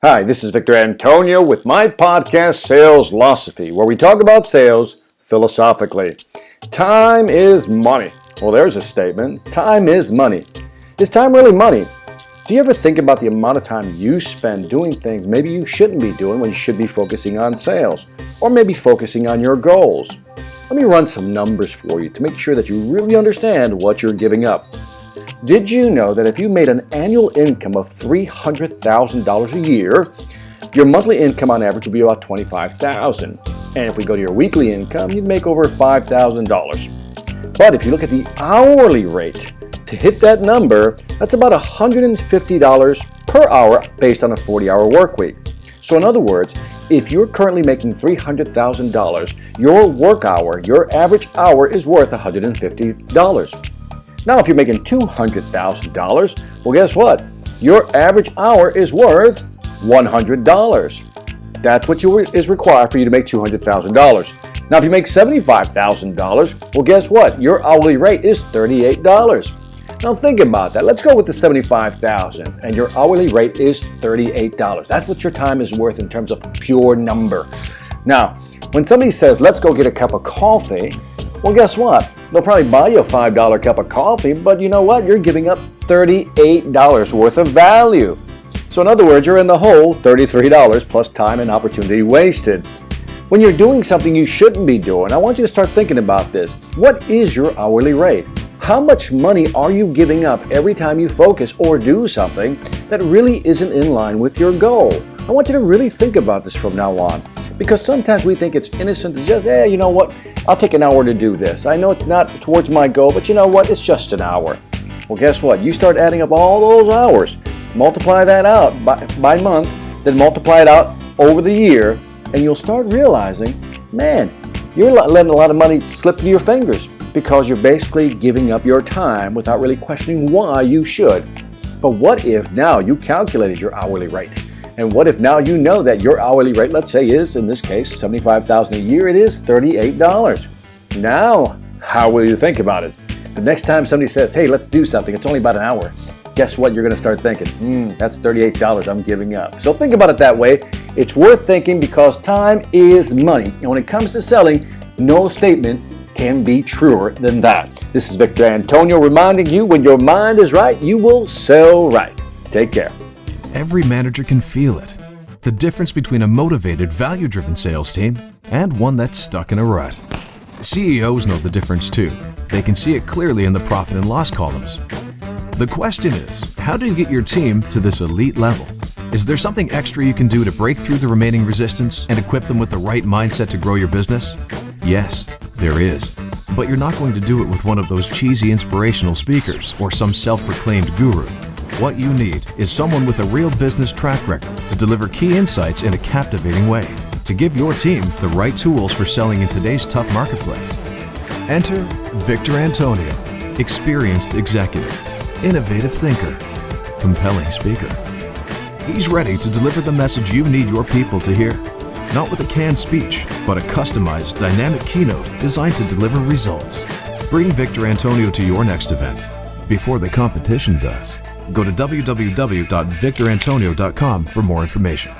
Hi, this is Victor Antonio with my podcast, Saleslosophy, where we talk about sales philosophically. Time is money. Well, there's a statement. Time is money. Is time really money? Do you ever think about the amount of time you spend doing things maybe you shouldn't be doing when you should be focusing on sales, or maybe focusing on your goals? Let me run some numbers for you to make sure that you really understand what you're giving up. Did you know that if you made an annual income of $300,000 a year, your monthly income on average would be about $25,000? And if we go to your weekly income, you'd make over $5,000. But if you look at the hourly rate, to hit that number, that's about $150 per hour based on a 40-hour work week. So in other words, if you're currently making $300,000, your work hour, your average hour is worth $150. Now, if you're making $200,000, well, guess what? Your average hour is worth $100. That's what is required for you to make $200,000. Now, if you make $75,000, well, guess what? Your hourly rate is $38. Now, think about that. Let's go with the $75,000, and your hourly rate is $38. That's what your time is worth in terms of pure number. Now, when somebody says, let's go get a cup of coffee, well, guess what? They'll probably buy you a $5 cup of coffee, but you know what? You're giving up $38 worth of value. So in other words, you're in the hole $33 plus time and opportunity wasted. When you're doing something you shouldn't be doing, I want you to start thinking about this. What is your hourly rate? How much money are you giving up every time you focus or do something that really isn't in line with your goal? I want you to really think about this from now on, because sometimes we think it's innocent to just, you know what? I'll take an hour to do this. I know it's not towards my goal, but you know what? It's just an hour. Well, guess what? You start adding up all those hours, multiply that out by month, then multiply it out over the year, and you'll start realizing, man, you're letting a lot of money slip through your fingers because you're basically giving up your time without really questioning why you should. But what if now you calculated your hourly rate? And what if now you know that your hourly rate, let's say, is, in this case, $75,000 a year, it is $38. Now, how will you think about it? The next time somebody says, hey, let's do something, it's only about an hour. Guess what? You're going to start thinking, that's $38 I'm giving up. So think about it that way. It's worth thinking because time is money. And when it comes to selling, no statement can be truer than that. This is Victor Antonio reminding you, when your mind is right, you will sell right. Take care. Every manager can feel it. The difference between a motivated, value-driven sales team and one that's stuck in a rut. CEOs know the difference too. They can see it clearly in the profit and loss columns. The question is, how do you get your team to this elite level? Is there something extra you can do to break through the remaining resistance and equip them with the right mindset to grow your business? Yes, there is. But you're not going to do it with one of those cheesy inspirational speakers or some self-proclaimed guru. What you need is someone with a real business track record to deliver key insights in a captivating way, to give your team the right tools for selling in today's tough marketplace. Enter Victor Antonio, experienced executive, innovative thinker, compelling speaker. He's ready to deliver the message you need your people to hear, not with a canned speech, but a customized, dynamic keynote designed to deliver results. Bring Victor Antonio to your next event before the competition does. Go to www.victorantonio.com for more information.